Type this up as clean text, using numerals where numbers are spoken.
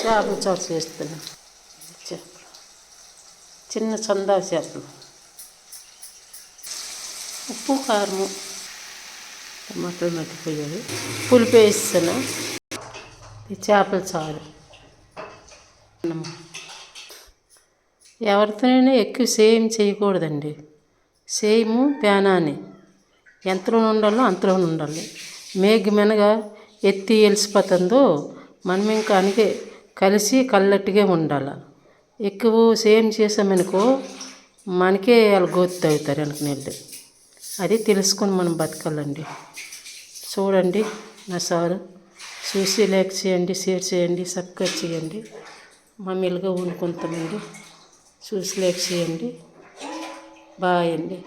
చేపల చారు చేస్తున్నా. చిన్న చందా చేపలు, ఉప్పు కారము టమాటాలు మట్టిపోయాయి, పులుపు వేస్తున్నా. ఈ చేపల చారు ఎవరితోనైనా ఎక్కువ సేమ్ చేయకూడదండి. సేమ్ ప్యానాన్ని ఎంతలో ఉండాలో అంతలో ఉండాలి. మెనగా ఎత్తి ఎలిసిపోతుందో మనం ఇంకా అందుకే కలిసి కళ్ళట్టుగా ఉండాలి. ఎక్కువ సేమ్ చేసామనుకో మనకే వాళ్ళు గోతి అవుతారు వెనకనెళ్ళి. అది తెలుసుకొని మనం బతకాలండి. చూడండి నా సారు. చూసి లైక్ చేయండి, షేర్ చేయండి, సబ్స్క్రైబ్ చేయండి. మమ్మీలుగా వండుకుంటామండి. చూసి లైక్ చేయండి. బాయ్ అండి.